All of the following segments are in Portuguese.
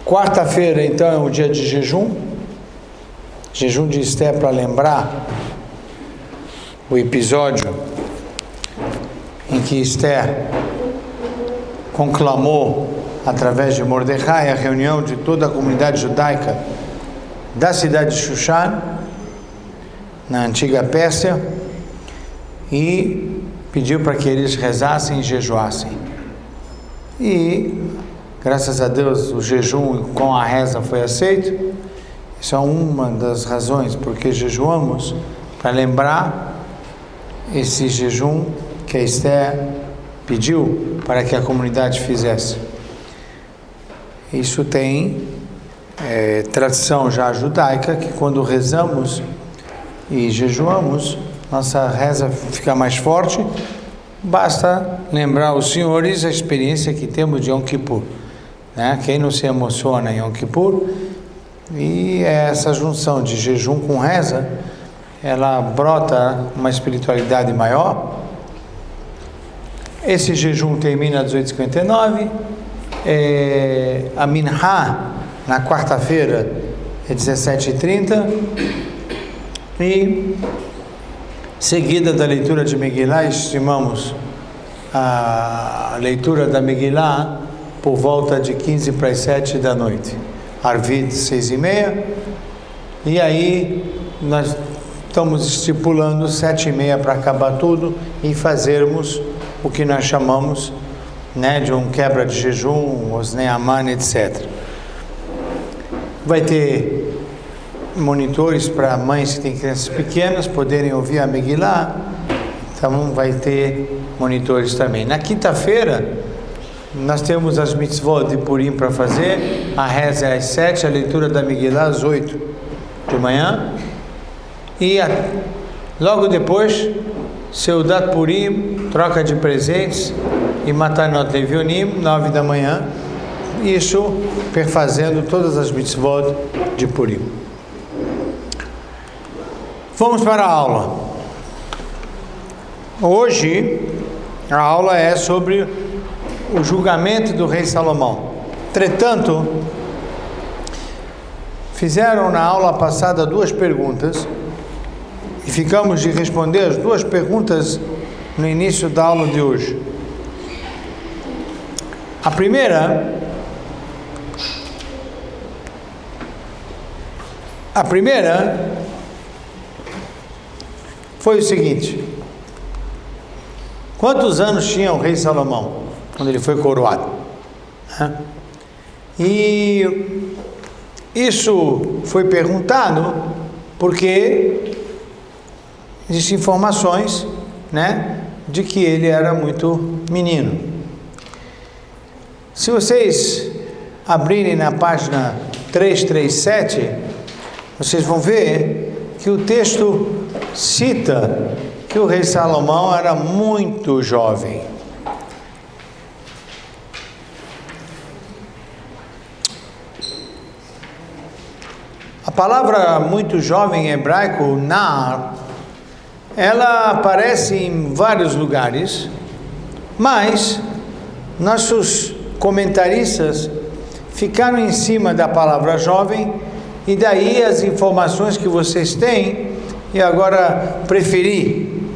Quarta-feira, então, é um dia de jejum. Jejum de Esther para lembrar o episódio em que Esther conclamou, através de Mordecai, a reunião de toda a comunidade judaica da cidade de Shushan, na antiga Pérsia, e pediu para que eles rezassem e jejuassem. E, graças a Deus, o jejum com a reza foi aceito. Isso é uma das razões porque jejuamos, para lembrar esse jejum que a Esther pediu para que a comunidade fizesse. Isso tem tradição já judaica, que quando rezamos e jejuamos, nossa reza fica mais forte. Basta lembrar aos senhores a experiência que temos de Yom Kippur, né? Quem não se emociona em Yom Kippur, e essa junção de jejum com reza, ela brota uma espiritualidade maior. Esse jejum termina às 18h59, a Minha na quarta-feira é 17h30, e seguida da leitura de Megillah, estimamos a leitura da Megillah por volta de 15 para as 7 da noite, Arvit 6h30, e aí nós estamos estipulando 7h30 para acabar tudo e fazermos o que nós chamamos, né, de um quebra de jejum, Osnei Aman, etc. Vai ter monitores para mães que têm crianças pequenas poderem ouvir a Megillah, então vai ter monitores também. Na quinta-feira nós temos as mitzvot de Purim para fazer, a reza é às 7, a leitura da Megillah às 8 de manhã, e logo depois Seudat Purim, troca de presentes, e Matanot Levionim, 9 da manhã, isso perfazendo todas as mitzvot de Purim. Vamos para a aula. Hoje a aula é sobre o julgamento do rei Salomão. Entretanto, fizeram na aula passada 2 perguntas e ficamos de responder as 2 perguntas no início da aula de hoje. A primeira foi o seguinte: quantos anos tinha o rei Salomão quando ele foi coroado? E isso foi perguntado porque existem informações, né, de que ele era muito menino. Se vocês abrirem na página 337, vocês vão ver que o texto cita que o rei Salomão era muito jovem. A palavra muito jovem em hebraico, nar, ela aparece em vários lugares, mas nossos comentaristas ficaram em cima da palavra jovem, e daí as informações que vocês têm, e agora preferi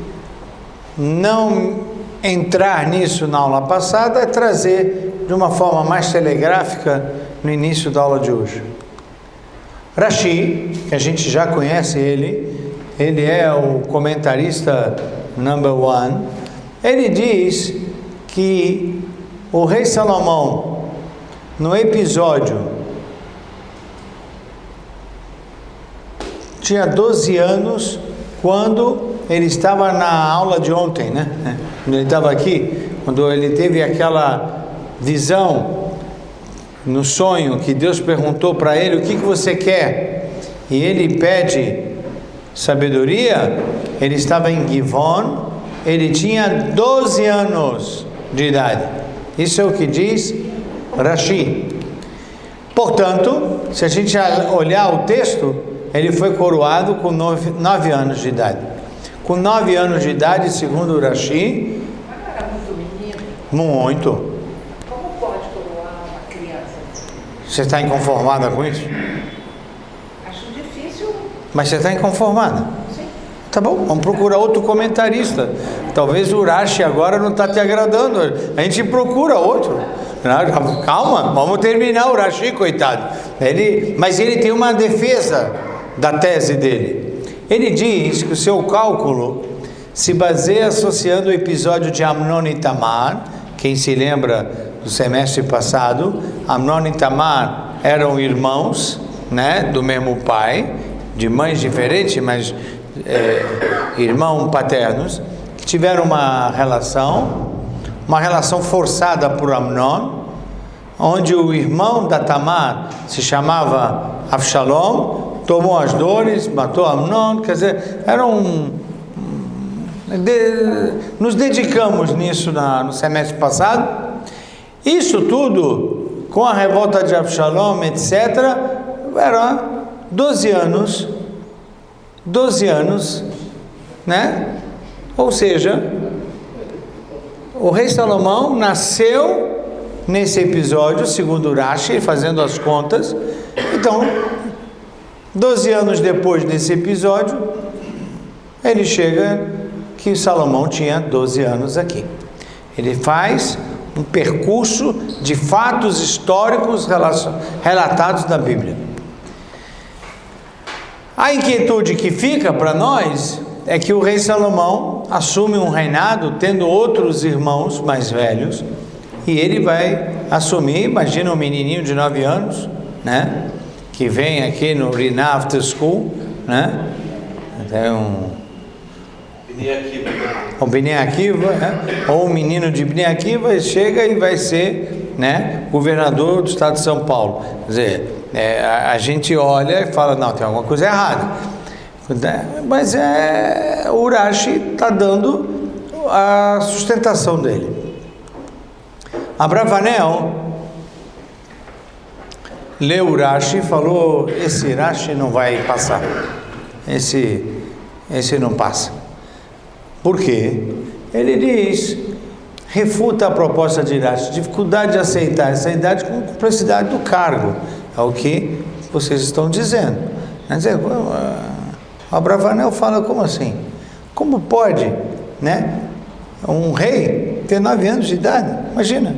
não entrar nisso na aula passada, trazer de uma forma mais telegráfica no início da aula de hoje. Rashi, que a gente já conhece ele é o comentarista number 1, ele diz que o rei Salomão, no episódio, tinha 12 anos quando ele estava na aula de ontem, né? Quando ele estava aqui, quando ele teve aquela visão no sonho que Deus perguntou para ele: o que você quer? E ele pede sabedoria. Ele estava em Givon, ele tinha 12 anos de idade. Isso é o que diz Rashi. Portanto, se a gente olhar o texto, ele foi coroado com 9 anos de idade. Com 9 anos de idade, segundo Rashi, mas não era muito menino? muito. Como pode coroar uma criança? Você está inconformada com isso? Acho difícil. Mas você está inconformada? Sim. Tá bom, vamos procurar outro comentarista. Talvez o Urashi agora não está te agradando. A gente procura outro. Calma, vamos terminar o Urashi, coitado. Mas ele tem uma defesa da tese dele. Ele diz que o seu cálculo se baseia associando o episódio de Amnon e Tamar. Quem se lembra do semestre passado, Amnon e Tamar eram irmãos, né, do mesmo pai, de mães diferentes, mas irmãos paternos, que tiveram uma relação forçada por Amnon, onde o irmão da Tamar se chamava Avshalom, tomou as dores, matou Amnon. Quer dizer, nos dedicamos nisso no semestre passado. Isso tudo, com a revolta de Avshalom, etc., eram 12 anos, né? Ou seja, o rei Salomão nasceu nesse episódio, segundo Urashi, fazendo as contas. Então, 12 anos depois desse episódio, ele chega que Salomão tinha 12 anos aqui. Ele faz um percurso de fatos históricos relatados na Bíblia. A inquietude que fica para nós é que o rei Salomão assume um reinado tendo outros irmãos mais velhos, e ele vai assumir, imagina um menininho de 9 anos, né, que vem aqui no Rina After School, né, tem o Bnei Akiva, né, ou um menino de Bnei Akiva, chega e vai ser, né, governador do estado de São Paulo. Quer dizer, a gente olha e fala, não, tem alguma coisa errada. Mas o Urashi está dando a sustentação dele. Abravanel leu Urashi e falou, esse Urashi não vai passar, esse não passa. Por quê? Ele diz, refuta a proposta de Urashi, dificuldade de aceitar essa idade com complexidade do cargo, é o que vocês estão dizendo. Quer dizer, Abravanel fala, como assim? Como pode, né, um rei ter 9 anos de idade? Imagina,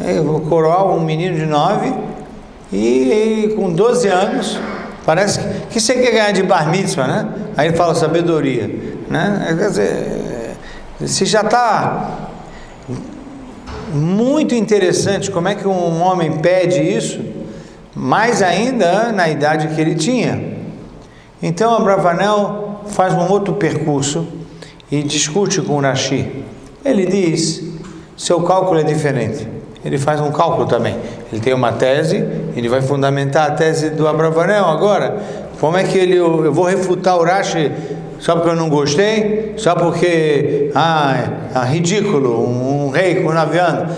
eu vou coroar um menino de 9 e com 12 anos, parece que você quer ganhar de bar mitzvah, né? Aí ele fala sabedoria, né? Quer dizer, se já está muito interessante como é que um homem pede isso, mais ainda na idade que ele tinha. Então Abravanel faz um outro percurso e discute com Urashi. Ele diz, seu cálculo é diferente. Ele faz um cálculo também. Ele tem uma tese, ele vai fundamentar a tese do Abravanel agora. Como é que eu vou refutar Urashi só porque eu não gostei? Só porque, é ridículo, um rei com 9 anos.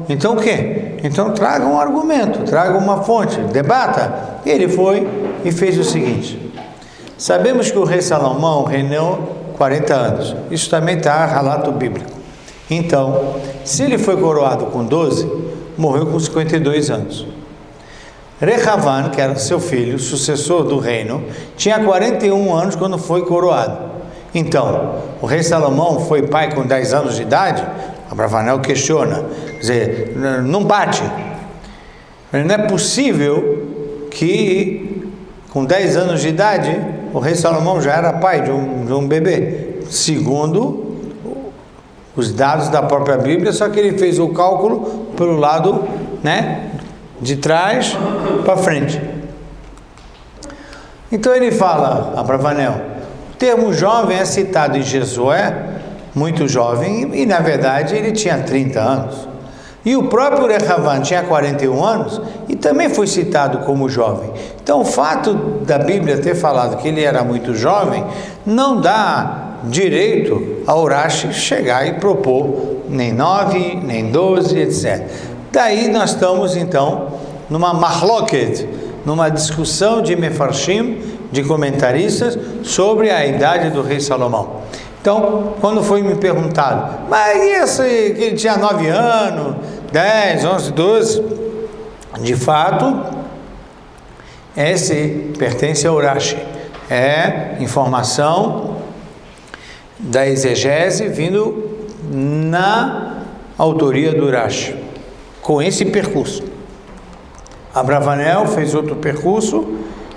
Então o quê? Então traga um argumento, traga uma fonte, debata. E ele foi e fez o seguinte. Sabemos que o rei Salomão reinou 40 anos. Isso também está em relato bíblico. Então, se ele foi coroado com 12, morreu com 52 anos. Rehavam, que era seu filho, sucessor do reino, tinha 41 anos quando foi coroado. Então, o rei Salomão foi pai com 10 anos de idade? Abravanel questiona. Quer dizer, não bate. Não é possível que com 10 anos de idade o rei Salomão já era pai de um bebê. Segundo os dados da própria Bíblia, só que ele fez o cálculo pelo lado, né, de trás para frente. Então ele fala, Abravanel, o termo jovem é citado em Josué, muito jovem, e na verdade ele tinha 30 anos. E o próprio Rehavam tinha 41 anos e também foi citado como jovem. Então o fato da Bíblia ter falado que ele era muito jovem não dá direito a Urashi chegar e propor nem 9, nem 12, etc. Daí nós estamos então numa mahloket, numa discussão de mefarshim, de comentaristas, sobre a idade do rei Salomão. Então, quando foi me perguntado, mas esse que ele tinha 9 anos, 10, 11, 12. De fato, esse pertence ao Rashi. É informação da exegese vindo na autoria do Rashi, com esse percurso. Abravanel fez outro percurso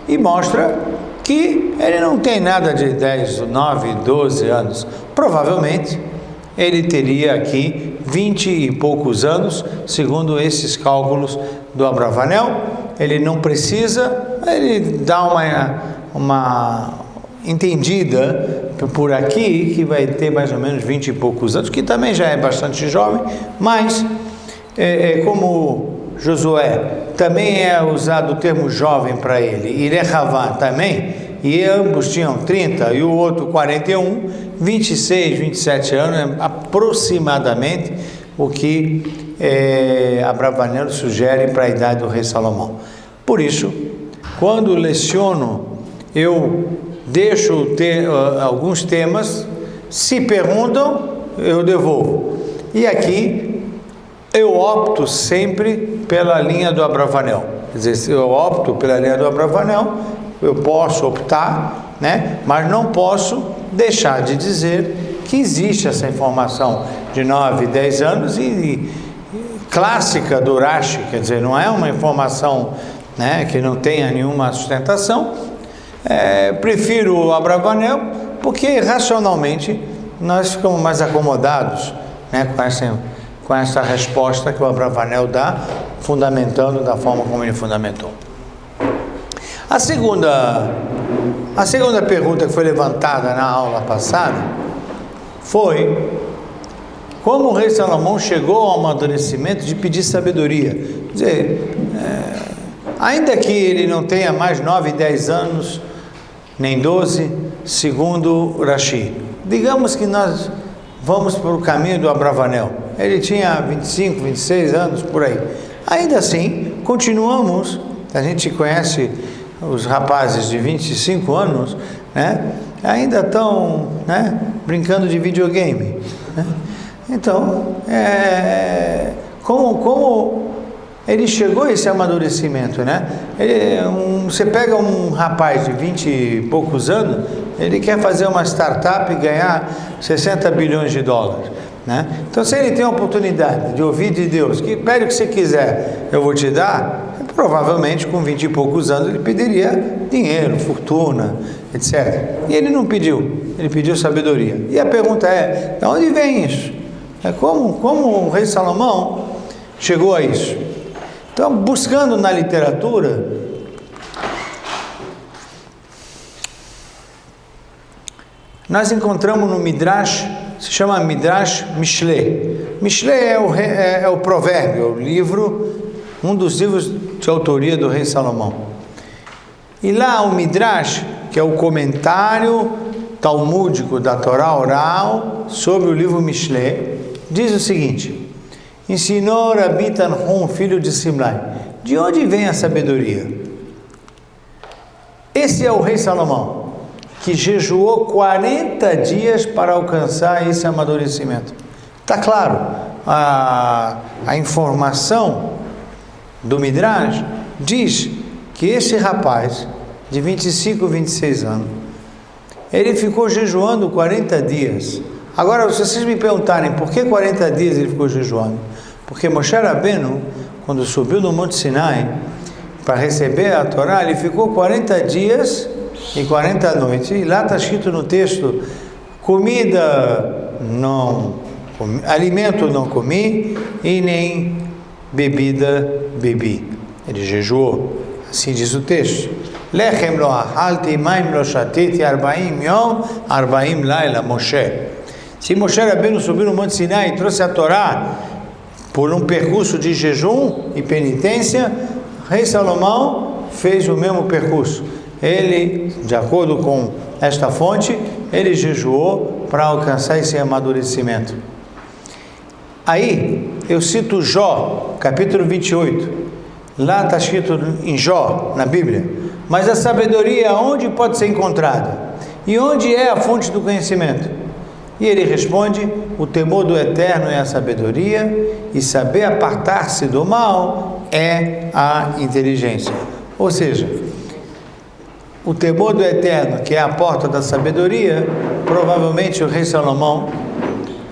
e mostra que ele não tem nada de 10, 9, 12 anos. Provavelmente ele teria aqui 20 e poucos anos, segundo esses cálculos do Abravanel. Ele não precisa, ele dá uma entendida por aqui que vai ter mais ou menos 20 e poucos anos, que também já é bastante jovem, mas como Josué também é usado o termo jovem para ele, e Rehavá também, e ambos tinham 30 e o outro 41, 26, 27 anos aproximadamente o que Abravanel sugere para a idade do rei Salomão. Por isso, quando leciono, eu deixo alguns temas, se perguntam, eu devolvo. E aqui eu opto sempre pela linha do Abravanel. Quer dizer, se eu opto pela linha do Abravanel, eu posso optar, né? Mas não posso deixar de dizer que existe essa informação de 9, 10 anos e clássica do Rashi, quer dizer, não é uma informação, né, que não tenha nenhuma sustentação. Prefiro o Abravanel porque racionalmente nós ficamos mais acomodados, né, com essa resposta que o Abravanel dá, fundamentando da forma como ele fundamentou. A segunda pergunta que foi levantada na aula passada foi como o rei Salomão chegou ao amadurecimento de pedir sabedoria. Quer dizer, ainda que ele não tenha mais 9, 10 anos, nem 12, segundo Rashi. Digamos que nós vamos para o caminho do Abravanel. Ele tinha 25, 26 anos, por aí. Ainda assim, continuamos, a gente conhece os rapazes de 25 anos, né? Ainda estão, né, brincando de videogame, né? Então, como ele chegou a esse amadurecimento, né? Você pega um rapaz de 20 e poucos anos, ele quer fazer uma startup e ganhar 60 bilhões de dólares, né? Então, se ele tem a oportunidade de ouvir de Deus, que pede o que você quiser, eu vou te dar, provavelmente com 20 e poucos anos ele pediria dinheiro, fortuna, etc. E ele não pediu, ele pediu sabedoria. E a pergunta é, de onde vem isso? Como o rei Salomão chegou a isso? Então, buscando na literatura, nós encontramos no Midrash, se chama Midrash Mishlei. Mishlei é o provérbio, é o livro, um dos livros de autoria do rei Salomão. E lá o Midrash, que é o comentário talmúdico da Torá oral sobre o livro Mishlei, diz o seguinte: ensinou Rabi Tanhum, filho de Simlai. De onde vem a sabedoria? Esse é o rei Salomão, que jejuou 40 dias para alcançar esse amadurecimento. Está claro, a informação do Midrash diz que esse rapaz de 25, 26 anos, ele ficou jejuando 40 dias. Agora, se vocês me perguntarem por que 40 dias ele ficou jejuando, porque Moshe Rabbeinu, quando subiu no Monte Sinai para receber a Torá, ele ficou 40 dias e 40 noites, e lá está escrito no texto: alimento não comi e nem bebida bebi. Ele jejuou, assim diz o texto. Lechem lo achalti, maim lo shatiti, 40 yom, 40 laila, Moshe. Se Moshe Rabbeinu subiu no Monte Sinai e trouxe a Torá por um percurso de jejum e penitência, rei Salomão fez o mesmo percurso. Ele, de acordo com esta fonte, ele jejuou para alcançar esse amadurecimento. Aí, eu cito Jó, capítulo 28. Lá está escrito em Jó, na Bíblia. Mas a sabedoria, onde pode ser encontrada? E onde é a fonte do conhecimento? E ele responde: o temor do Eterno é a sabedoria, e saber apartar-se do mal é a inteligência. Ou seja, o temor do Eterno, que é a porta da sabedoria, provavelmente o rei Salomão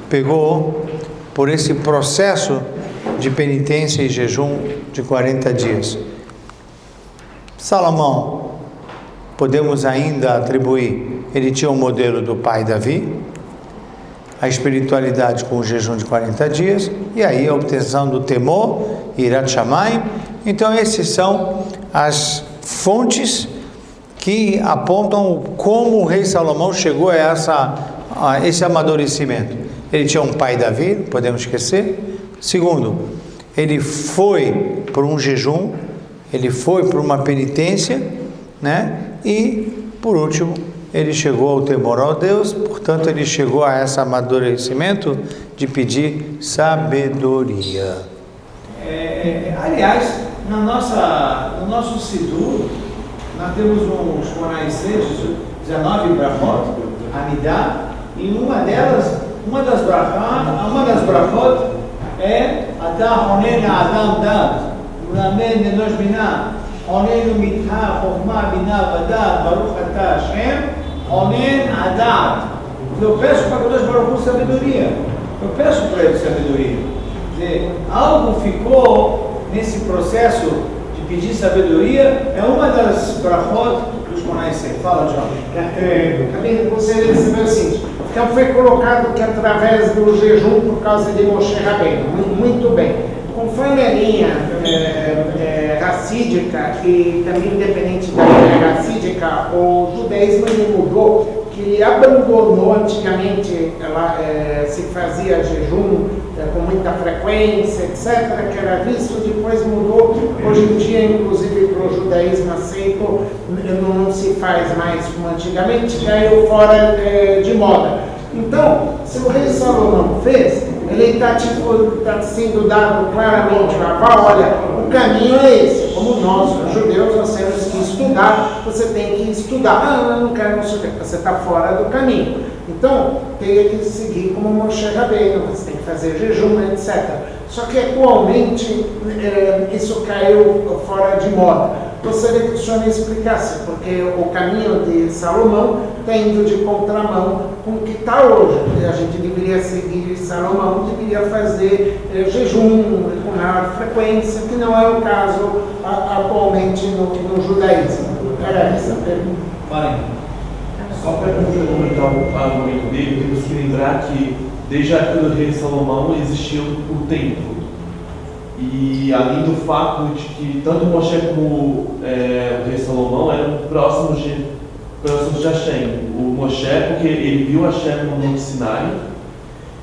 pegou por esse processo de penitência e jejum de 40 dias. Salomão, podemos ainda atribuir, ele tinha um modelo do pai Davi, a espiritualidade com o jejum de 40 dias, e aí a obtenção do temor, Irat Shamayim. Então esses são as fontes que apontam como o rei Salomão chegou a esse amadurecimento. Ele tinha um pai Davi, não podemos esquecer. Segundo, ele foi por um jejum, ele foi por uma penitência, né? E por último, ele chegou ao temor ao Deus, portanto ele chegou a esse amadurecimento de pedir sabedoria. Aliás, no nosso Sidur, nós temos uns Moraicês, 19 brachot, Amidá, e uma das brachot é Atah Onen Adam Dat, Ulamed Enosh Binah, Onen Mitha Chokhmah Binah Vadat, Baruch Atah Hashem, Onen Adat. Eu peço para Deus Baruch sabedoria. Eu peço para ele sabedoria. Quer dizer, algo ficou nesse processo de pedir sabedoria, é uma das brachot dos Monaisei. Fala, John. Você recebeu o seguinte: então foi colocado que através do jejum por causa de Moshe Rabbeinu. Muito bem. Conforme a linha racídica, e também independente da linha racídica, o judaísmo ele mudou, que abandonou antigamente, se fazia jejum com muita frequência, etc., que era visto, depois mudou. Hoje em dia, inclusive para o judaísmo aceito, não se faz mais como antigamente, caiu fora de moda. Então, se o rei Salomão fez, ele está sendo dado claramente uma aval: olha, o caminho é esse. Como nós, judeus, nós temos que estudar, você tem que estudar. Eu não quero estudar, você está fora do caminho. Então, tem que seguir como Moshe Rabbeinu, você tem que fazer jejum, etc. Só que atualmente isso caiu fora de moda. Gostaria que o senhor me explicasse, porque o caminho de Salomão está indo de contramão com o que está hoje. A gente deveria seguir Salomão, deveria fazer jejum com maior frequência, que não é o caso atualmente no judaísmo. Era essa a pergunta. Falem. Só para complementar o argumento dele, temos que lembrar que desde a época do rei Salomão existiu o templo. E além do fato de que tanto Moshe como o rei Salomão eram próximos de Hashem. O Moshe, porque ele viu Hashem no Monte Sinai,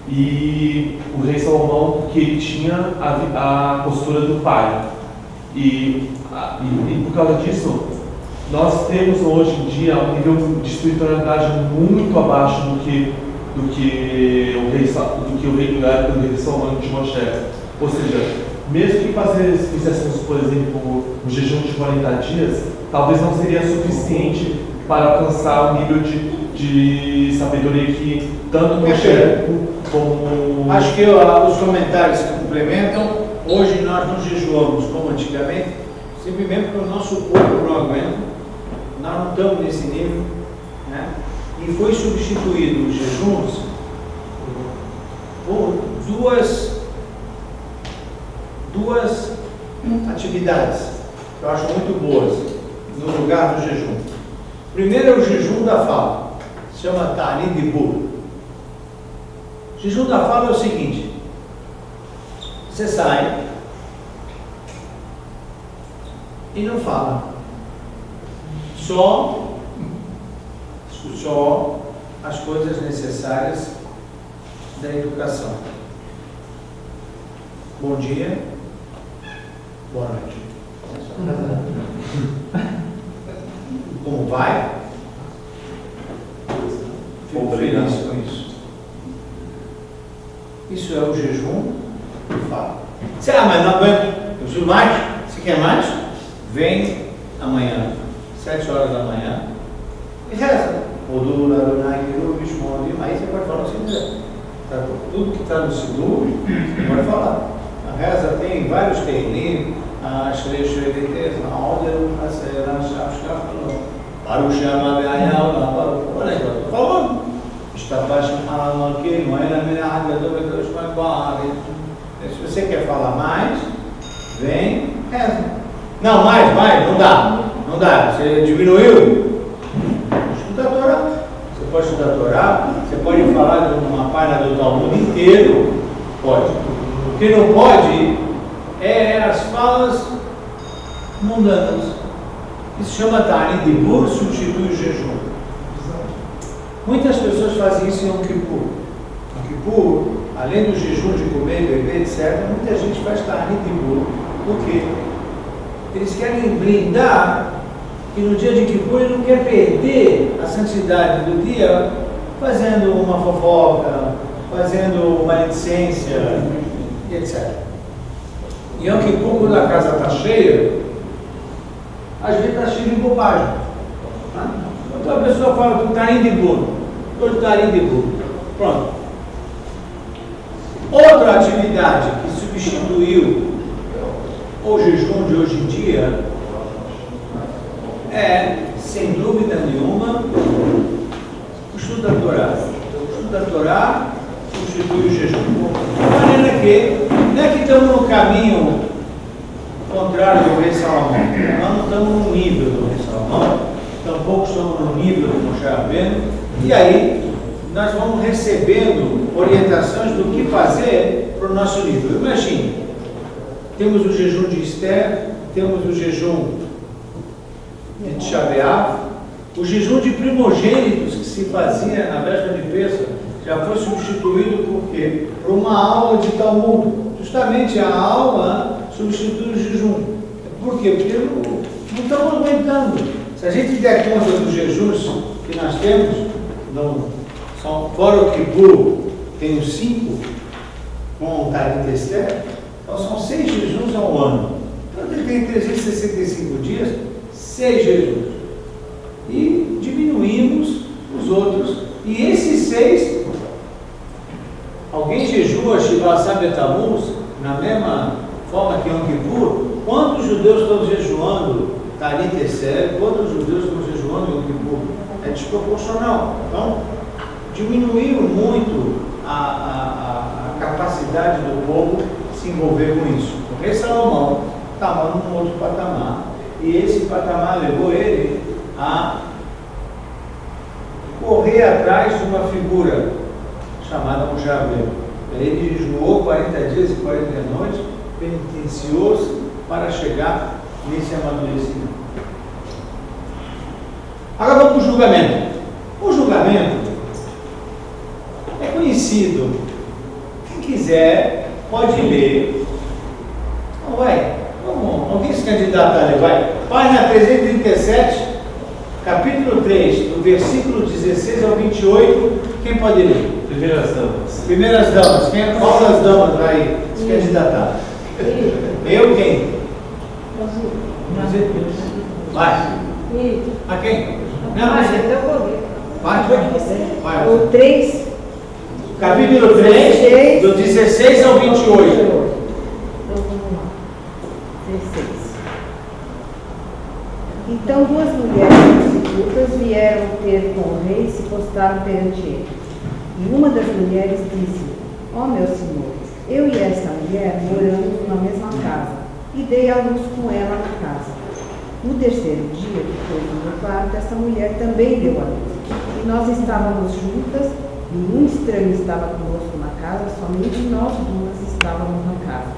e o rei Salomão, porque ele tinha a postura do pai. E por causa disso, nós temos hoje em dia um nível de espiritualidade muito abaixo do que o rei Salomão de Moshe. Ou seja, mesmo que fizéssemos, por exemplo, um jejum de 40 dias, talvez não seria suficiente para alcançar o nível de sabedoria que tanto Moshe como... Acho que os comentários se complementam. Hoje nós não jejuamos como antigamente, simplesmente porque o nosso corpo não aguenta, nós não estamos nesse nível, né? E foi substituído os jejuns por duas atividades que eu acho muito boas no lugar do jejum. Primeiro é o jejum da fala, se chama Ta'anit Dibur. O jejum da fala é o seguinte: você sai e não fala, só as coisas necessárias da educação. Bom dia, boa noite. Como vai? Fico feliz com isso. Isso é o jejum do fala. Mas não aguento, eu preciso mais. Você quer mais? Vem amanhã, 7 horas da manhã, e reza. Odula Adonai Kiru Vishmodi, aí você pode falar o que quiser. Tá? Tudo que está no Sidur, você pode falar. A reza tem vários teilim, a Shrei Shrei a Alder, a Sera, a Shaf, Baruch Shama Be'ayal, olha aí, estou falando. Estapash Halalaki, Moena Menah, Gadobedosh Magbar. Se você quer falar mais, vem, reza. Não, mais, não dá. Você diminuiu? Estuda a Torá. Você pode estudar a Torá, você pode falar de uma página do Talmud inteiro, pode. O que não pode é as falas mundanas. Isso chama Ta'anit Dibur, substitui o jejum. Muitas pessoas fazem isso em Yom Kippur. Yom Kippur, além do jejum de comer, beber, etc., muita gente faz Ta'anit Dibur. Por quê? Eles querem brindar que no dia de Kippur ele não quer perder a santidade do dia fazendo uma fofoca, fazendo maledicência, etc. Em Yom Kippur, quando a casa está cheia, às vezes está cheio de bobagem. Tá? Então a pessoa fala que está indo de burro. Estou de burro. Pronto. Outra atividade que substituiu o jejum de hoje em dia é, sem dúvida nenhuma, o estudo da Torá. O estudo da Torá substitui o jejum. De maneira que, não é que estamos no caminho contrário do rei Salomão. Nós não estamos no nível do rei Salomão, tampouco estamos no nível do Moshe Rabbeinu, e aí nós vamos recebendo orientações do que fazer para o nosso nível. Imagine, temos o jejum de Esther, temos o jejum de Tisha B'Av, o jejum de primogênitos que se fazia na véspera de Pêssach já foi substituído por quê? Por uma aula de Talmud. Justamente a aula substitui o jejum. Por quê? Porque não estamos aguentando. Se a gente der conta dos jejuns que nós temos, são, fora o Kippur, tem os 5, com o Ta'anit Esther, então são 6 jejuns ao ano. Então ele tem 365 dias, 6 jejuns. E diminuímos os outros. E esses 6, alguém jejua Shiva Sabetamuz na mesma forma que Yom Kippur? Quantos judeus estão jejuando Ta'anit Esther? Quantos judeus estão jejuando Yom Kippur? É desproporcional. Então, diminuiu muito a capacidade do povo de se envolver com isso. O rei Salomão estava num outro patamar. E esse patamar levou ele a correr atrás de uma figura chamada Moshe Rabbeinu. Ele jejuou 40 dias e 40 noites, penitenciou-se para chegar nesse amadurecimento. Agora vamos para o julgamento. O julgamento é conhecido. Quem quiser pode ler. Então vai, vamos, alguém se candidata a ler, vai. Página 337, capítulo 3, do versículo 16 ao 28, quem pode ler? Primeiras damas. Primeiras damas, qual das damas vai se candidatar? Eu quem? Você? Vai. A quem? Não, você. Vai. O 3. Capítulo 3, do 16 ao 28. Então 2 mulheres prostitutas vieram ter com o rei e se postaram perante ele. E uma das mulheres disse: ó meu senhor, eu e esta mulher moramos na mesma casa, e dei à luz com ela na casa. No terceiro dia, depois do meu parto, essa mulher também deu à luz. E nós estávamos juntas, nenhum estranho estava conosco na casa, somente nós duas estávamos na casa.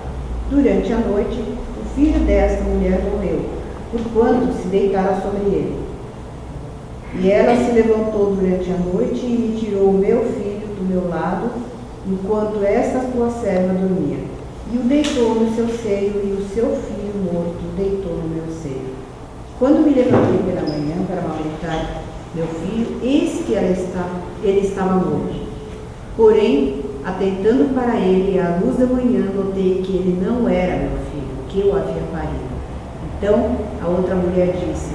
Durante a noite, o filho desta mulher morreu, porquanto se deitara sobre ele. E ela se levantou durante a noite e me tirou o meu filho do meu lado, enquanto esta tua serva dormia. E o deitou no seu seio, e o seu filho morto deitou no meu seio. Quando me levantei pela manhã para amamentar meu filho, eis que ele estava morto. Porém, atentando para ele à luz da manhã, notei que ele não era meu filho, que eu havia parido. Então a outra mulher disse: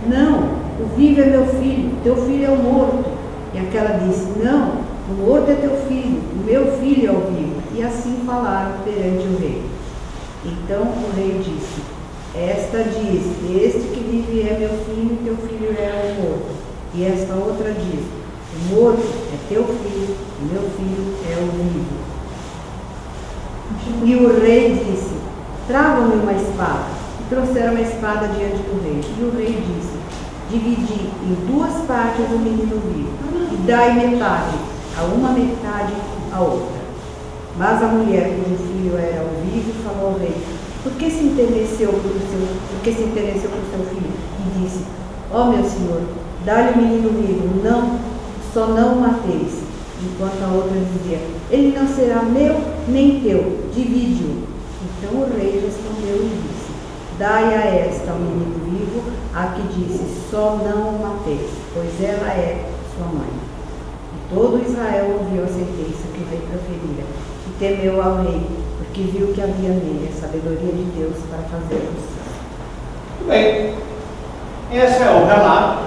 não, o vivo é meu filho, teu filho é o morto. E aquela disse, não, o morto é teu filho, o meu filho é o vivo. E assim falaram perante o rei. Então o rei disse, esta diz, este que vive é meu filho, teu filho é o morto. E esta outra diz, o morto é teu filho, o meu filho é o vivo. E o rei disse, tragam-me uma espada. E trouxeram uma espada diante do rei. E o rei disse, dividi em duas partes o menino vivo, e dai metade a uma, metade a outra. Mas a mulher cujo filho era o vivo falou ao rei, por que se interessou por seu filho? E disse, ó meu senhor, dá-lhe o menino vivo, não, só não o mateis. Enquanto a outra dizia, ele não será meu nem teu, divide-o. Então o rei respondeu e disse, dai a esta o menino vivo, a que disse, só não o mateis, pois ela é sua mãe. E todo Israel ouviu a sentença que o rei proferira, e temeu ao rei, porque viu que havia nele a sabedoria de Deus para fazer justiça. Muito bem, esse é o relato.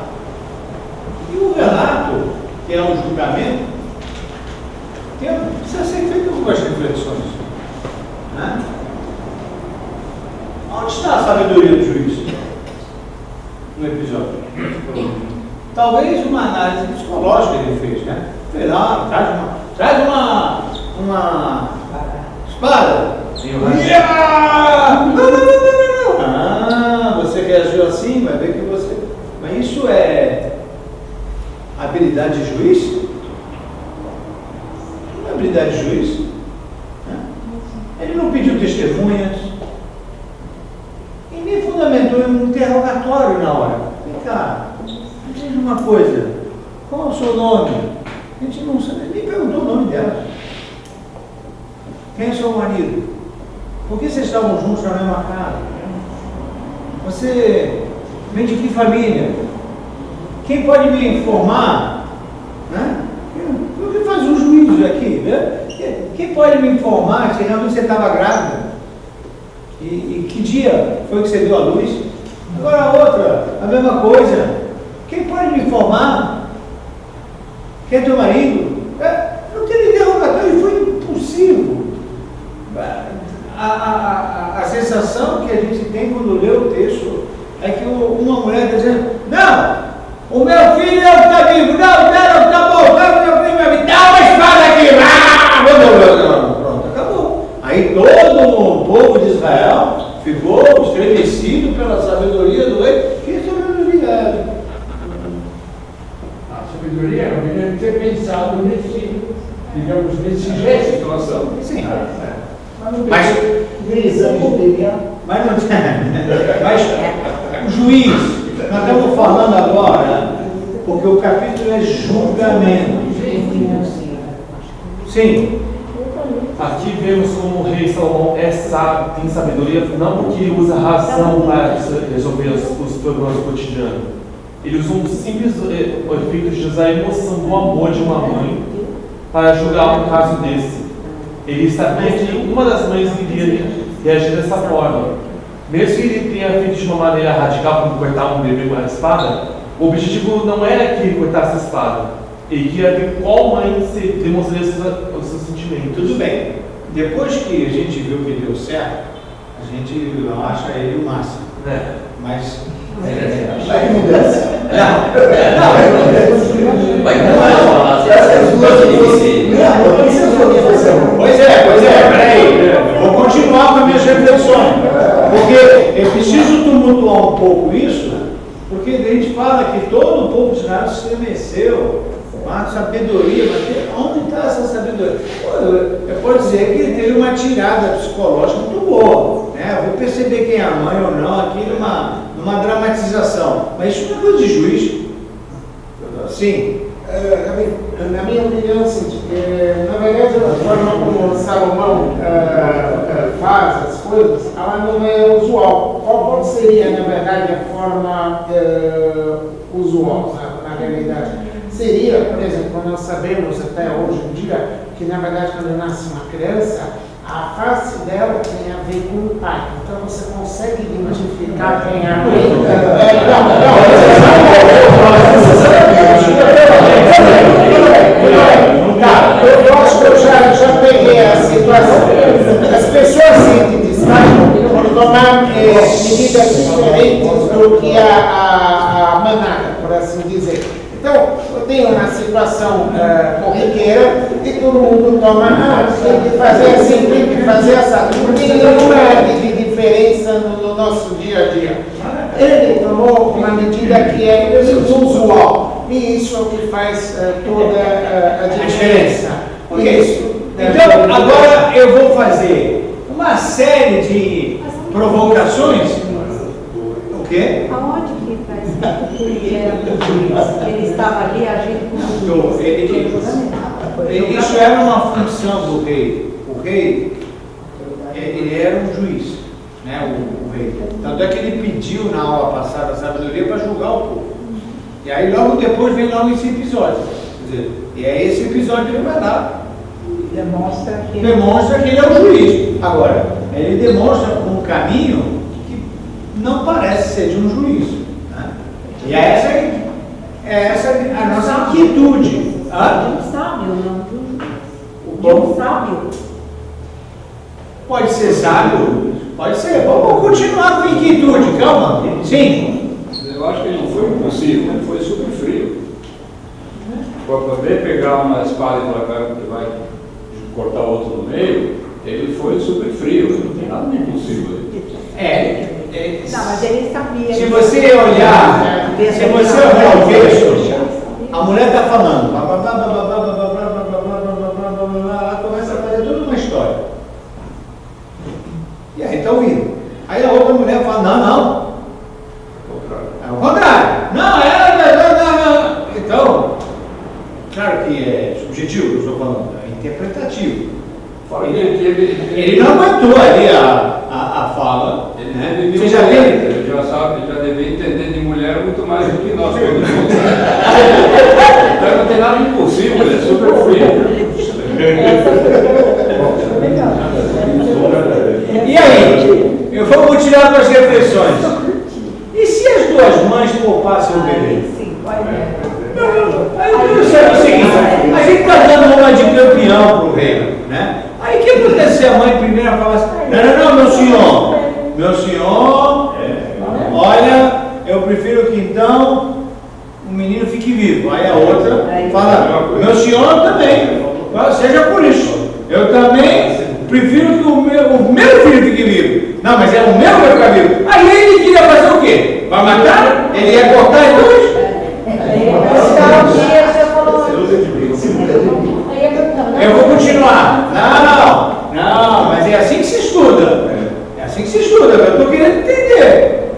E o relato, que é um julgamento, precisa ser feito algumas reflexões. Né? Onde está a sabedoria do juiz no episódio? Talvez uma análise psicológica ele fez, né? Foi lá, traz uma espada. Não. Ah, você reagiu assim, vai ver que você... Mas isso é habilidade de juiz? Não é habilidade de juiz. Né? Ele não pediu testemunhas. E nem fundamentou um interrogatório na hora. Vem cá, me diz uma coisa. Qual é o seu nome? A gente não sabe, nem perguntou o nome dela. Quem é seu marido? Por que vocês estavam juntos na mesma casa? Você vem de que família? Quem pode me informar? Né? O que faz um juízo aqui? Né? Quem pode me informar se realmente você estava grávida? E que dia foi que você deu à luz? Agora a outra, a mesma coisa. Quem pode me informar? Quem é teu marido? Não teve interrogatório, foi impossível. A sensação que a gente tem quando lê o texto é que uma mulher está dizendo, não, o meu filho é o que está vivo, não, tá bom, meu filho vai me dar uma espada aqui, pronto, acabou. Aí todo o povo de Israel ficou estremecido pela sabedoria do rei. Que sabedoria é? A sabedoria é o de ter pensado nesse gesto de situação. Sim. Mas o juiz, nós estamos falando agora, porque o capítulo é julgamento. Sim. Aqui vemos como o rei Salomão tem sabedoria, não porque ele usa razão para resolver os problemas cotidianos. Ele usa um simples efeito de usar a emoção do amor de uma mãe para julgar um caso desse. Ele sabia que uma das mães iria reagir dessa forma. Mesmo que ele tenha feito de uma maneira radical, como cortar um bebê com a espada, o objetivo não era que ele cortasse a espada. Ele queria ver qual mãe demonstraria os seus sentimentos. Tudo bem. Depois que a gente viu que deu certo, a gente acha ele o máximo. Mas... Vai mudança? Pois é, peraí. Vou continuar com as minhas reflexões. Porque eu preciso tumultuar um pouco isso, porque a gente fala que todo o povo de Israel se estremeceu. A sabedoria, mas onde está essa sabedoria? Eu posso dizer que ele teve uma tirada psicológica muito boa. Né? Eu vou perceber quem é a mãe ou não aqui numa dramatização. Mas isso não é coisa de juiz. Sim. Na minha opinião, assim, na verdade, a forma como Salomão faz as coisas, ela não é usual. Qual seria, na verdade, a forma usual, na realidade? Seria, por exemplo, nós sabemos até hoje em dia que, na verdade, quando nasce uma criança, A face dela tem a ver com o pai. Então você consegue identificar quem é a mãe. Eu acho que eu já peguei a situação. As pessoas sentem desgaste por tomar medidas diferentes do que a manada, por assim dizer. Então, eu tenho uma situação corriqueira e todo mundo toma, tem que fazer assim, tem que fazer essa. Não tem nenhuma de diferença no nosso dia a dia. Ele tomou uma medida que é inusual e isso é o que faz toda a diferença. Ok. Então, agora eu vou fazer uma série de provocações. O quê? Aonde que está escrito que ele era juiz? Ele estava ali agindo como juiz. Isso era uma função do rei. O rei, ele era um juiz, né? O rei. Tanto é que ele pediu na aula passada a sabedoria para julgar o povo. E aí logo depois vem logo esse episódio. Quer dizer, e é esse episódio que ele vai dar. Demonstra que ele é o juiz. Agora, ele demonstra um caminho que não parece ser de um juiz. Né? E essa é a nossa inquietude. de um sábio, não de um juiz. De um sábio. Pode ser sábio? Pode ser. Vamos continuar com a inquietude, calma. Sim. Eu acho que ele não foi impulsivo, ele foi super frio. Para poder pegar uma espada e falar que vai cortar o outro no meio, ele foi super frio, não tem nada de impulsivo ali. Não, mas ele sabia. Se você olhar o texto, a mulher está falando, ela começa a fazer toda uma história. E aí está ouvindo. Aí a outra mulher fala, não. É o contrário. Não. Então, claro que é subjetivo, eu estou falando, é interpretativo. Ele não aguentou ali a fala. Né? Você já viu? Ele já sabe, ele já devia entender de mulher muito mais do que nós. Então não tem nada de impossível, ele é super frio. E aí? Eu vou continuar com as reflexões. E se as duas mães poupassem o bebê? Sim, pode ver. Aí eu quero saber o seguinte, a gente está dando uma de campeão para o reino, né? Aí o que acontece se a mãe primeiro fala assim, não, meu senhor, olha, eu prefiro que então o menino fique vivo. Aí a outra fala, meu senhor também, seja por isso, eu também prefiro que o meu filho fique vivo. Não, mas é o meu que vai ficar vivo. Aí ele queria fazer o quê? Vai matar? Ele ia cortar em dois? Eu vou continuar. Não, mas é assim que se estuda. É assim que se estuda, eu estou querendo entender.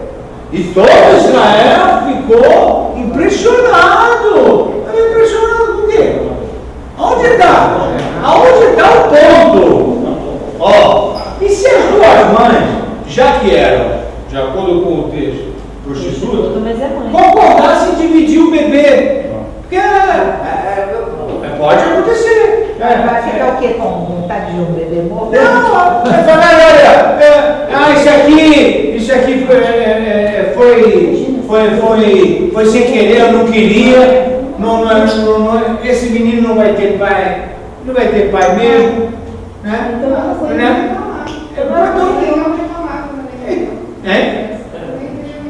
E todo Israel ficou impressionado. Impressionado com o quê? Aonde está? Aonde está o ponto? E se as duas mães, já que eram, de acordo com o texto, prostitutas, concordassem em dividir o bebê? Porque pode acontecer. Vai ficar o quê? Com vontade de um bebê morto? Não, vai falar, olha, isso aqui foi sem querer, eu não queria, esse menino não vai ter pai mesmo, né? Então não foi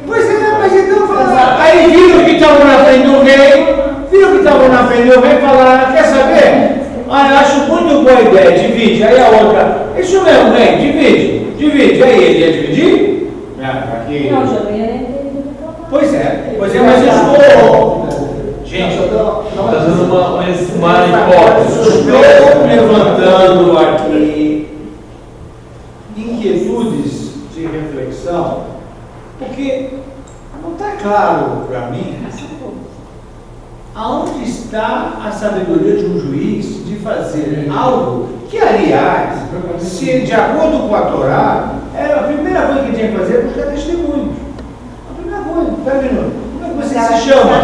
Pois é, mas então aí viram que estavam na frente do rei, falaram, quer saber? Eu acho muito boa ideia, divide. Aí a outra, isso mesmo, rei, divide. Aí ele ia dividir? Aqui. Não, já não ia nem ter. Pois é, mas eu estou. Gente, fazendo uma hipótese. estou levantando aqui inquietudes de reflexão, porque não está claro para mim aonde está a sabedoria de um juiz de fazer algo que, aliás, se de acordo com a Torá, a primeira coisa que tinha que fazer é buscar testemunhos. A primeira coisa, pera um minuto, como é que você se chama?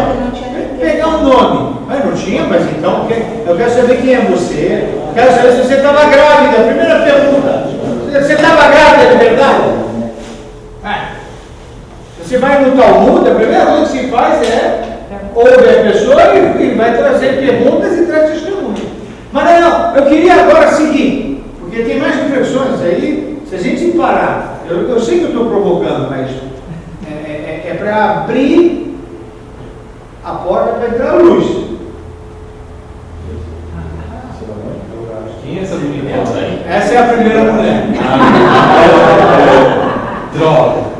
Pegar um nome. Mas não tinha, mas então eu quero saber quem é você, quero saber se você estava grávida. A primeira pergunta. essa não me importa, hein? Essa é a primeira mulher. Droga.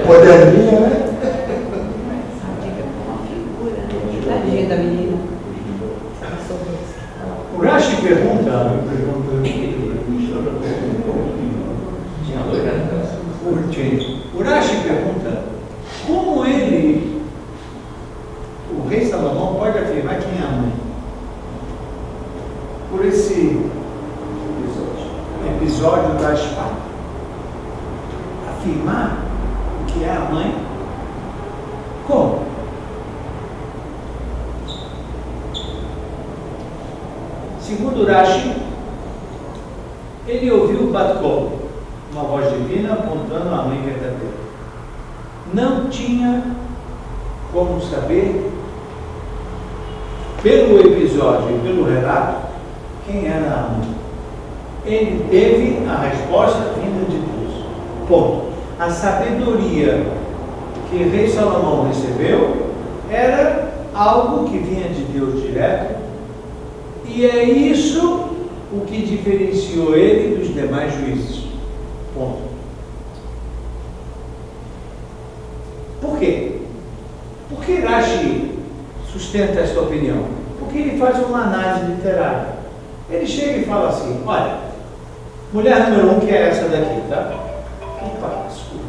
Moderninha, né? Tadinha da menina. O Rashi pergunta, o Rashi pergunta como ele, o rei Salomão, pode afirmar quem é a mãe. Por esse episódio da espada. Afirmar o que é a mãe. Como? Segundo Rashi, ele ouviu Bat-Kol, uma voz divina apontando a mãe verdadeira. Não tinha como saber, pelo episódio e pelo relato, quem era a mãe. Ele teve a resposta vinda de Deus. Ponto. A sabedoria que o rei Salomão recebeu era algo que vinha de Deus direto, e é isso o que diferenciou ele dos demais juízes. Ponto. Por quê? Por que Rashi sustenta essa opinião? Porque ele faz uma análise literária. Ele chega e fala assim: olha, mulher número 1, que é essa daqui, tá? Opa, desculpa.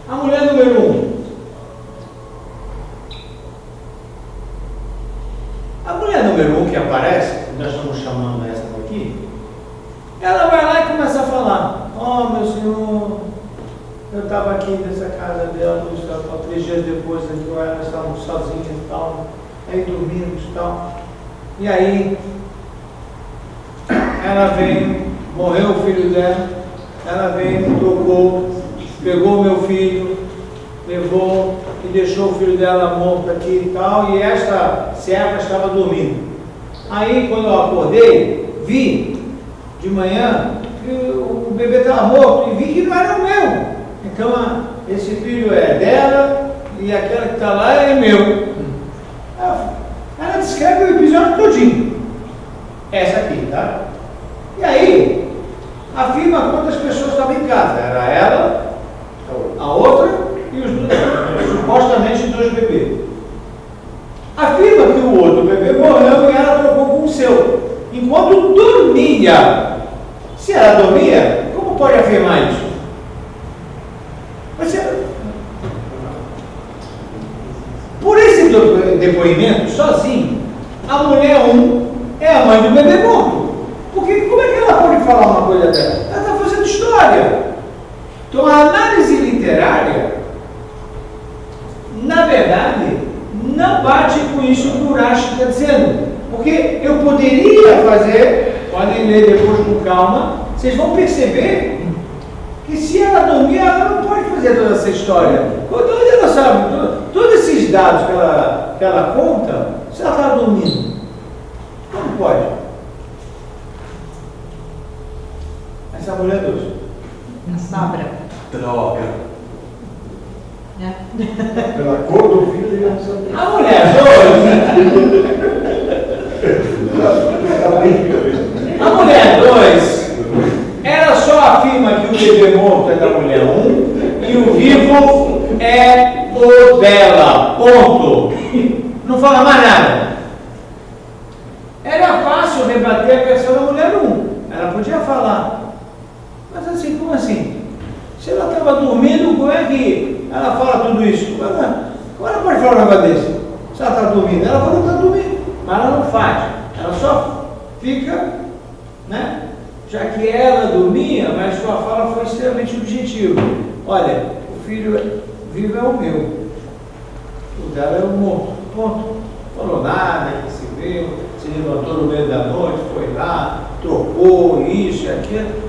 A mulher número 1. A mulher número 1 que aparece, nós estamos chamando essa daqui, ela vai lá e começa a falar: ó, meu senhor, eu estava aqui nessa casa dela, 3 dias depois, eu ela estávamos sozinhas e tal, aí dormimos e tal. E aí, ela veio, morreu o filho dela, ela veio, trocou, pegou o meu filho, levou e deixou o filho dela morto aqui e tal, e esta serva estava dormindo. Aí, quando eu acordei, vi de manhã que o bebê estava morto e vi que não era o meu. Então, esse filho é dela e aquela que está lá é meu. Ela descreve o episódio todinho. Essa aqui, tá? E aí, afirma quantas pessoas estavam em casa. Era ela, a outra e os dois, supostamente 2 bebês. Afirma que o outro bebê morreu e ela trocou com o seu, enquanto dormia. Se ela dormia, como pode afirmar isso? Por esse depoimento, sozinho, a mulher 1 é a mãe do bebê morto. Porque como é que ela pode falar uma coisa dessa? Ela está fazendo história. Então a análise literária, na verdade, não bate com isso que o Rashi está dizendo. Porque eu poderia fazer, podem ler depois com calma, vocês vão perceber que se ela dormir, ela não pode fazer toda essa história. Quando ela sabe todos esses dados que ela conta, se ela está dormindo, como pode? Essa mulher 2. A sobra. Droga. Pela cor do filho, ele não sabe. A mulher 2. A mulher 2. Ela só afirma que o bebê morto é da mulher 1 e o vivo é o dela. Ponto. Não fala mais nada. Era fácil rebater a versão da mulher 1. Ela podia falar. Mas assim, como assim? Se ela estava dormindo, como é que ela fala tudo isso? Como ela pode falar um negócio desse? Se ela está dormindo, ela falou que está dormindo. Mas ela não faz. Ela só fica, né? Já que ela dormia, mas sua fala foi extremamente objetiva. Olha, o filho vivo é o meu. O dela é o morto. Ponto. Não falou nada, recebeu, se levantou no meio da noite, foi lá, trocou isso e aquilo.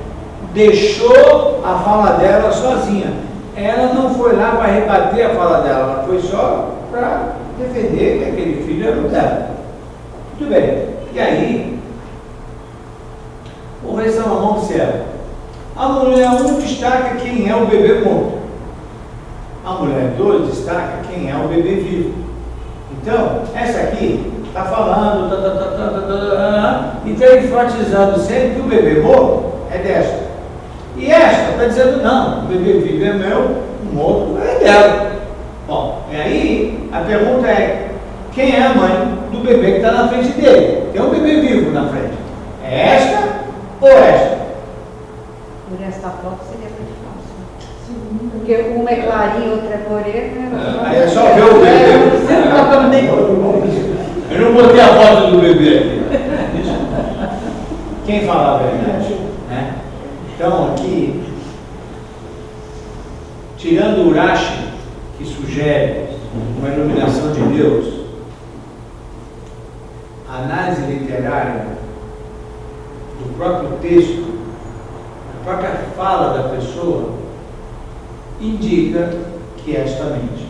Deixou a fala dela sozinha. Ela não foi lá para rebater a fala dela, ela foi só para defender que aquele filho era o dela. Muito bem. E aí, o rei Salomão observa. A mulher 1 destaca quem é o bebê morto. A mulher 2 destaca quem é o bebê vivo. Então, essa aqui está falando, e está enfatizando sempre que o bebê morto é desta. E esta está dizendo, não, o bebê vivo é meu, o morto é dela. Bom, e aí a pergunta é, quem é a mãe do bebê que está na frente dele? Tem um bebê vivo na frente. É esta ou esta? Por esta foto seria muito fácil. Porque uma é clarinha, outra é morena. Aí é só ver o bebê. Eu não botei a foto do bebê aqui. Quem fala a verdade? Né? Então aqui, tirando o Urashi, que sugere uma iluminação de Deus, a análise literária do próprio texto, a própria fala da pessoa, indica que é esta mente.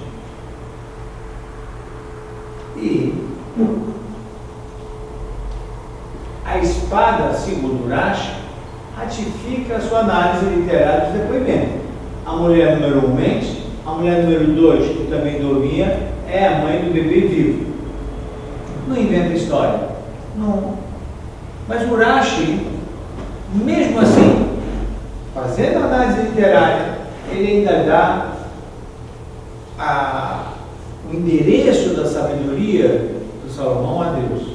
E a espada, segundo Urashi, ratifica a sua análise literária dos depoimentos. A mulher número 1 mente, a mulher número 2, que também dormia, é a mãe do bebê vivo. Não inventa história. Não. Mas Urashi, mesmo assim, fazendo a análise literária, ele ainda dá o endereço da sabedoria do Salomão a Deus.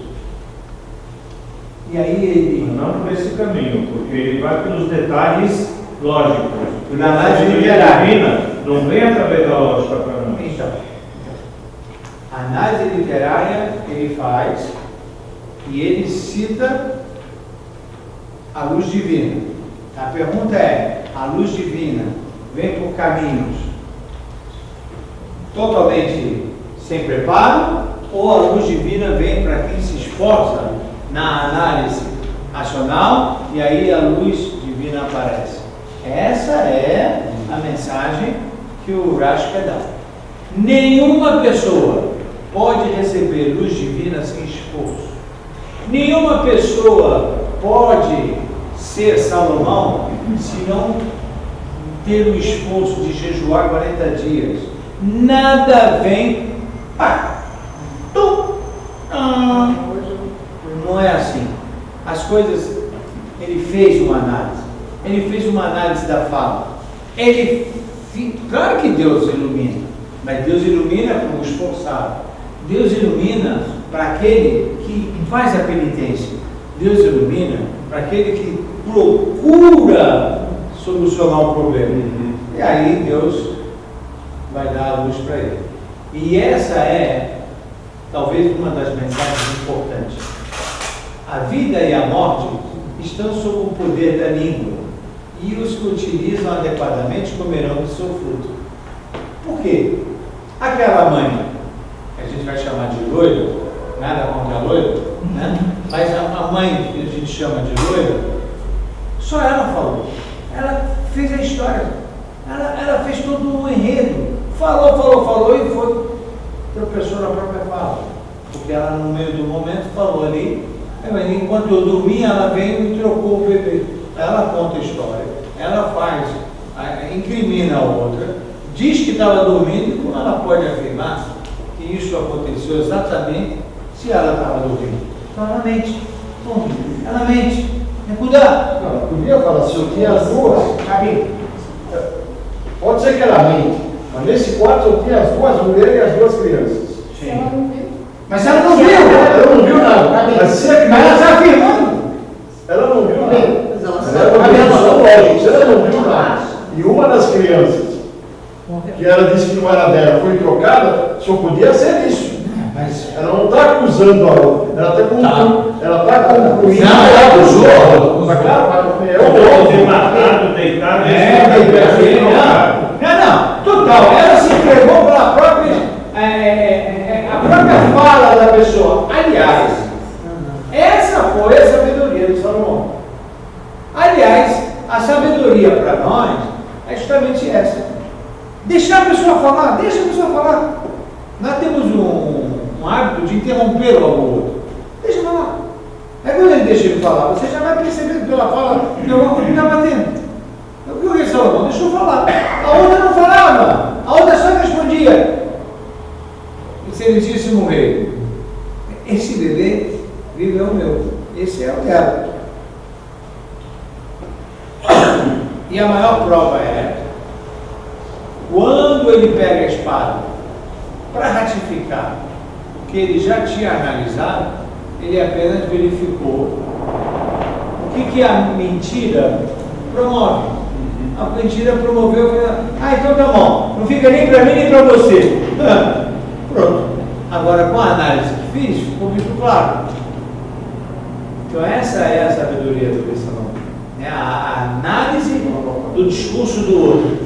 E aí ele... Não por esse caminho, porque ele vai pelos detalhes lógicos. Na análise A sabedoria literária. divina não vem através da lógica para nós. Então, a análise literária ele faz e ele cita a luz divina. A pergunta é, a luz divina vem por caminhos totalmente sem preparo, ou a luz divina vem para quem se esforça na análise racional e aí a luz divina aparece? Essa é a mensagem que o Urashi quer dar. Nenhuma pessoa pode receber luz divina sem esforço. Nenhuma pessoa pode ser Salomão se não ter o esforço de jejuar 40 dias. Nada vem. Não é assim. As coisas, ele fez uma análise. Ele fez uma análise da fala. Claro que Deus ilumina, mas Deus ilumina para o esforçado. Deus ilumina para aquele que faz a penitência. Deus ilumina para aquele que procura solucionar o problema. E aí Deus vai dar a luz para ele. E essa é, talvez, uma das mensagens importantes. A vida e a morte estão sob o poder da língua, e os que utilizam adequadamente comerão do seu fruto. Por quê? Aquela mãe, que a gente vai chamar de loira, nada contra a loira, né? Mas a mãe que a gente chama de loira, só ela falou. Ela fez a história. Ela fez todo um enredo. Falou e foi tropeçou na própria fala. Porque ela, no meio do momento, falou ali. Enquanto eu dormia, ela veio e trocou o bebê. Ela conta a história. Ela faz, incrimina a outra, diz que estava dormindo, e como ela pode afirmar que isso aconteceu exatamente se ela estava dormindo? Então ela mente. Ela mente. É cuidado. Não, ela podia falar, se eu tinha as duas, cabine. Pode ser que ela mente, mas nesse quarto eu tinha as duas mulheres e as duas crianças. Sim. Mas ela não viu. Ela não viu nada. Mas se a Mas ela criança, está afirmando. ela não viu nada. Mas ela Ela sabe. era uma dedução lógica, se ela não viu nada. E uma das crianças, que ela disse que não era dela, foi trocada, só podia ser isso. Mas Ela não está acusando a outra, ela está concluindo. Não, ela acusou. Mas claro, é o Ou ter outro. matado, deitado, Não, total. Ela se entregou pela própria, a própria fala da pessoa. Aliás, essa foi a sabedoria de Salomão. Aliás, a sabedoria para nós é justamente essa. Deixar a pessoa falar, deixa a pessoa falar. Nós temos um hábito de interromper o outro. Deixa falar. Aí quando ele deixa ele falar, você já vai perceber pela fala que alguma coisa está batendo. O que o rei Salomão deixou falar. A outra não falava, a outra só respondia. Excelentíssimo rei, esse bebê viveu o meu, esse é o dela. E a maior prova é quando ele pega a espada para ratificar o que ele já tinha analisado, ele apenas verificou o que a mentira promove. A mentira promoveu, então tá bom, não fica nem para mim nem para você. Pronto. Agora, com a análise que fiz, ficou muito claro. Então, essa é a sabedoria do rei Salomão. É a análise do discurso do outro.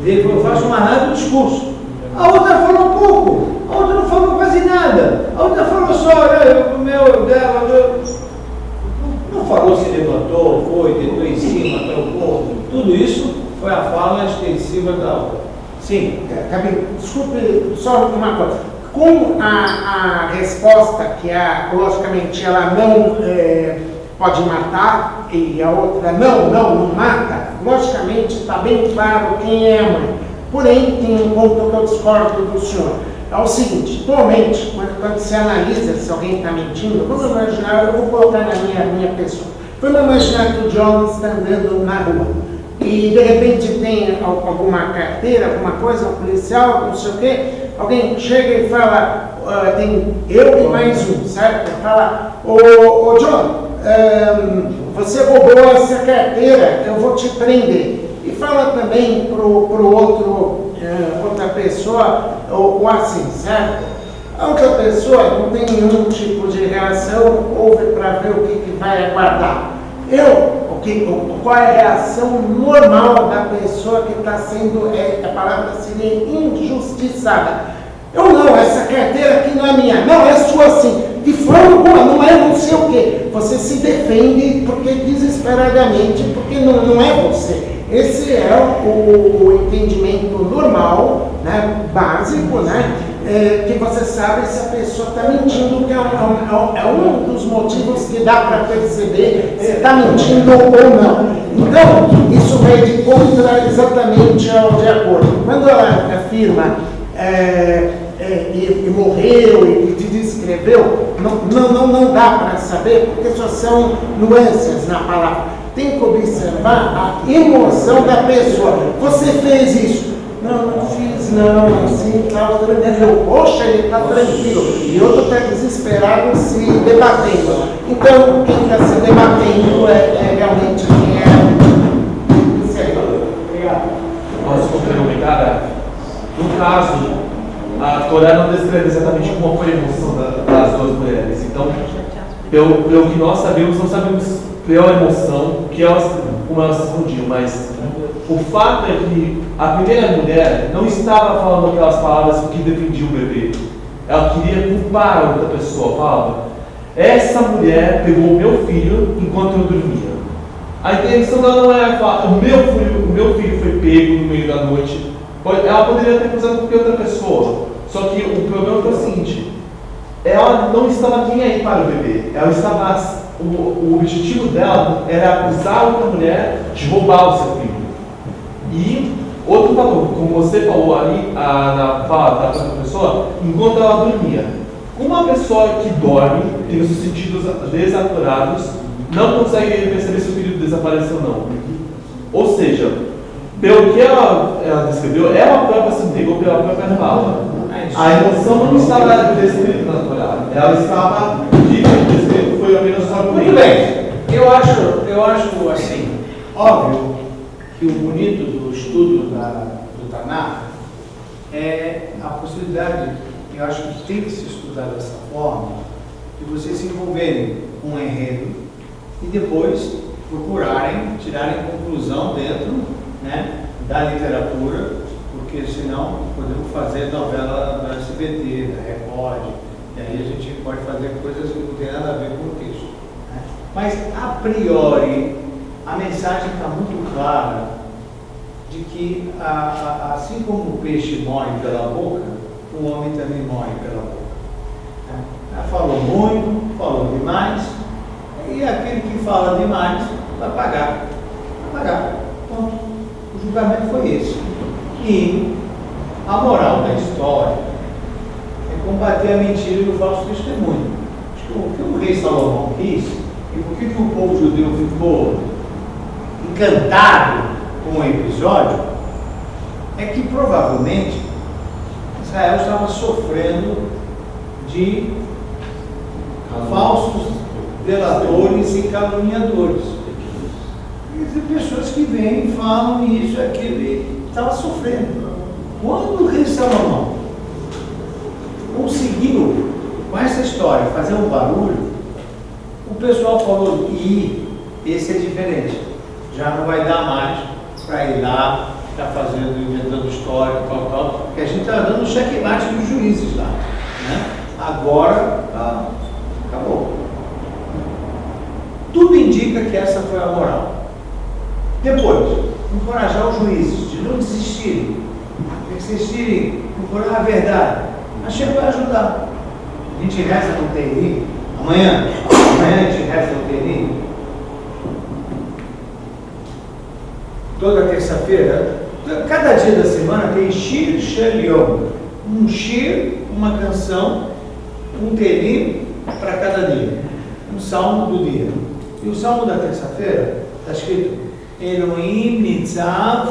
Eu faço uma análise do discurso. A outra falou pouco, a outra não falou quase nada, a outra falou só, o meu, dela, não falou, se levantou, foi, deitou em cima, trocou. Tudo isso foi a fala extensiva da outra. Sim. Gabi, desculpe, só uma coisa. Com a resposta que logicamente ela não pode matar e a outra não mata, logicamente está bem claro quem é a mãe. Porém, tem um ponto que eu discordo do senhor. É o seguinte, atualmente, quando você analisa se alguém está mentindo, vamos imaginar, eu vou colocar na minha pessoa. Vamos imaginar que o John está andando na rua e de repente tem alguma carteira, alguma coisa, um policial, não sei o quê, alguém chega e fala, tem eu e mais um, certo? Fala, ô John, você roubou essa carteira, eu vou te prender. E fala também para outra pessoa, ou assim, certo? A outra pessoa não tem nenhum tipo de reação, ouve para ver o que vai aguardar. Qual é a reação normal da pessoa que está sendo, a palavra seria injustiçada? Essa carteira aqui não é minha, não, é sua sim. De forma alguma, não é não sei o quê. Você se defende porque desesperadamente, porque não é você. Esse é o entendimento normal, né, básico, né, que você sabe se a pessoa está mentindo, que é um dos motivos que dá para perceber se está mentindo ou não. Então, isso vai de contra exatamente ao de acordo. Quando ela afirma e morreu e descreveu, não dá para saber, porque só são nuances na palavra. Tem que observar a emoção da pessoa. Você fez isso? Não fiz não, assim, estava tranquilo. Poxa, ele está tranquilo. E outro está desesperado se debatendo. Então, quem está se debatendo é realmente quem é. Isso aí. Obrigado. Posso complementar? No caso, a Torá não descreve exatamente como foi a emoção das duas mulheres. Então, pelo que nós sabemos, não sabemos pela emoção, como elas respondiam, mas o fato é que a primeira mulher não estava falando aquelas palavras porque defendia o bebê. Ela queria culpar a outra pessoa, falava, essa mulher pegou o meu filho enquanto eu dormia. A intenção dela não era falar, o meu filho foi pego no meio da noite. Ela poderia ter acusado qualquer outra pessoa, só que o problema foi o seguinte, ela não estava nem aí para o bebê, ela estava... O objetivo dela era acusar outra mulher de roubar o seu filho. E outro fator, como você falou ali na fala da outra pessoa, enquanto ela dormia. Uma pessoa que dorme, tem os seus sentidos desaturados, não consegue perceber se o filho desapareceu ou não. Ou seja, pelo que ela descreveu, ela própria se entregou pela própria fala. A emoção não estava descrita na Torá, ela estava descrita, foi apenas só por muito bem, eu acho assim, óbvio que o bonito do estudo do Tanakh é a possibilidade, eu acho que tem que se estudar dessa forma, de vocês se envolverem com um enredo e depois procurarem, tirarem conclusão dentro, né, da literatura, porque senão podemos fazer novela da SBT, da Record, e aí a gente pode fazer coisas que não tem nada a ver com o texto. Né? Mas, a priori, a mensagem está muito clara de que, assim como o peixe morre pela boca, o homem também morre pela boca. Né? Ela falou muito, falou demais, e aquele que fala demais vai pagar. Vai pagar. Ponto. O julgamento foi esse. E a moral da história é combater a mentira e o falso testemunho. O que o rei Salomão quis, e por que o povo judeu ficou encantado com o episódio, é que provavelmente Israel estava sofrendo de falsos delatores e caluniadores. E pessoas que vêm, falam isso, aquilo, e estava sofrendo. Quando o rei Salomão conseguiu, com essa história, fazer um barulho, o pessoal falou, esse é diferente, já não vai dar mais para ir lá, ficar fazendo, inventando história, tal, porque a gente está dando checkmate dos juízes lá, né? Agora, acabou. Tudo indica que essa foi a moral. Depois, encorajar os juízes de não desistirem, persistirem, procurar a verdade. A Hashem vai ajudar. A gente reza no TNI, amanhã a gente reza no TNI. Toda terça-feira, cada dia da semana tem Shir Shelion. Um Shir, uma canção, um TNI para cada dia. Um salmo do dia. E o salmo da terça-feira está escrito Elohim Nitzav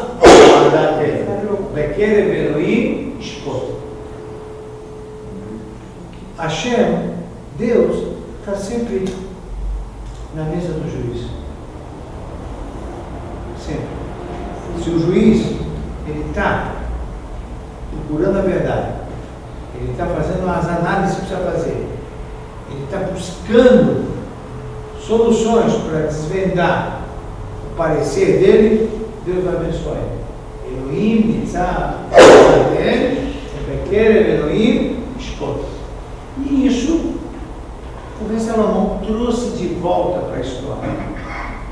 Adater Bekerev Elohim Shkot. Hashem, Deus, está sempre na mesa do juiz. Sempre. Se o juiz, ele está procurando a verdade, ele está fazendo as análises que precisa fazer, ele está buscando soluções para desvendar o parecer dele, Deus vai abençoar ele. Elohim, Nitzav, Bekerev Elohim Shkot. E isso, o rei Salomão trouxe de volta para a história.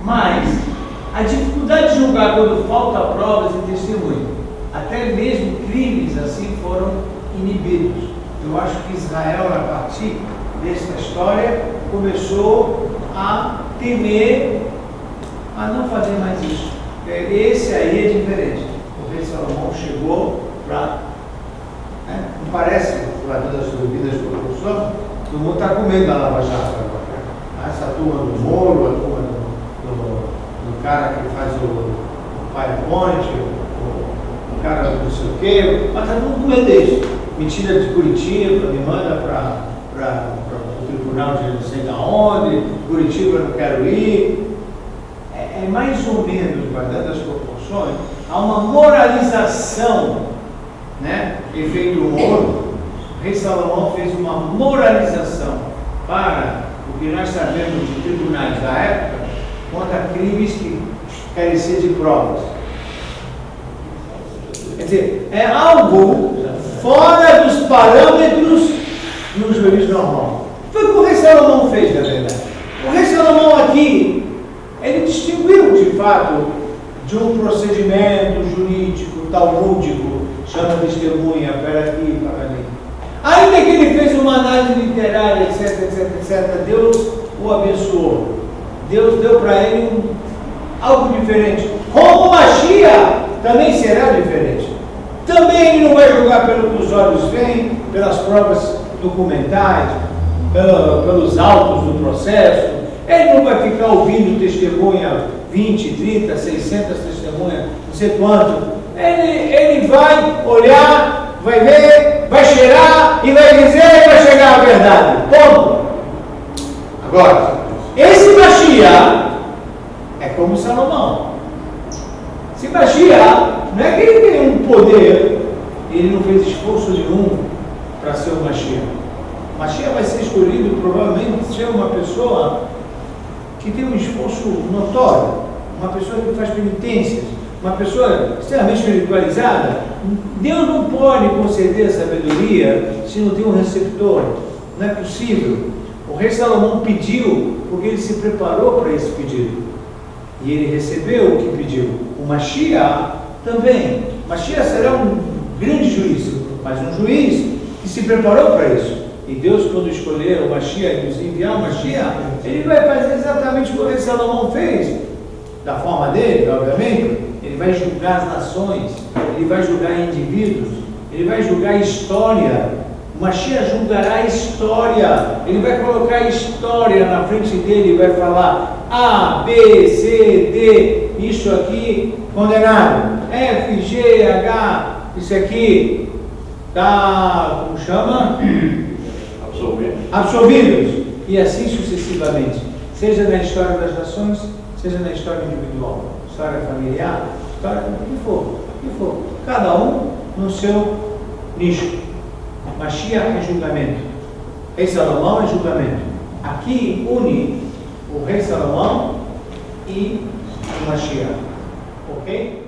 Mas a dificuldade de julgar quando falta provas e testemunho, até mesmo crimes assim foram inibidos. Eu acho que Israel, a partir dessa história, começou a temer a não fazer mais isso. Esse aí é diferente. O rei Salomão chegou para... Não parece, guardando as duvidas do professor, todo mundo está com medo da Lava Jato agora. Essa turma do Moro, a turma do cara que faz o PowerPoint, o cara do não sei o quê, mas está todo mundo com medo disso. Mentira de Curitiba, me manda para o tribunal de não sei de onde, Curitiba eu não quero ir. É mais ou menos, guardando as proporções, há uma moralização, né? Efeito Moro. O rei Salomão fez uma moralização para o que nós sabemos de tribunais da época contra crimes que careciam de provas. Quer dizer, é algo fora dos parâmetros do juiz normal. Foi o que o rei Salomão fez, na verdade. O rei Salomão aqui, ele distinguiu de fato de um procedimento jurídico, talmúdico, chama testemunha, para aqui, para ali. Ainda que ele fez uma análise literária, etc, Deus o abençoou. Deus deu para ele algo diferente. Como Mashiach também será diferente. Também ele não vai julgar pelo que os olhos veem, pelas provas documentais, pelos autos do processo. Ele não vai ficar ouvindo testemunha 20, 30, 600 testemunhas, não sei quanto. Ele vai olhar, vai ver, vai cheirar e vai dizer e vai chegar à verdade. Ponto. Agora, esse Mashiach é como Salomão. Esse Mashiach não é que ele tem um poder, ele não fez esforço nenhum para ser o Mashiach. O Mashiach vai ser escolhido provavelmente ser uma pessoa que tem um esforço notório, uma pessoa que faz penitências, uma pessoa extremamente espiritualizada. Deus não pode conceder sabedoria se não tem um receptor. Não é possível. O rei Salomão pediu porque ele se preparou para esse pedido. E ele recebeu o que pediu. O Mashiach também. Mashiach será um grande juiz, mas um juiz que se preparou para isso. E Deus, quando escolher o Mashiach, nos enviar o Mashiach, ele vai fazer exatamente o que o rei Salomão fez, da forma dele, obviamente. Ele vai julgar as nações, ele vai julgar indivíduos, ele vai julgar a história. O Mashiach julgará a história, ele vai colocar a história na frente dele e vai falar A, B, C, D, isso aqui condenado, F, G, H, isso aqui está, como chama? Absolvidos. E assim sucessivamente, seja na história das nações, seja na história individual, história familiar, história do que for, cada um no seu nicho. Mashiach é julgamento, rei Salomão é julgamento. Aqui une o rei Salomão e o Mashiach, ok?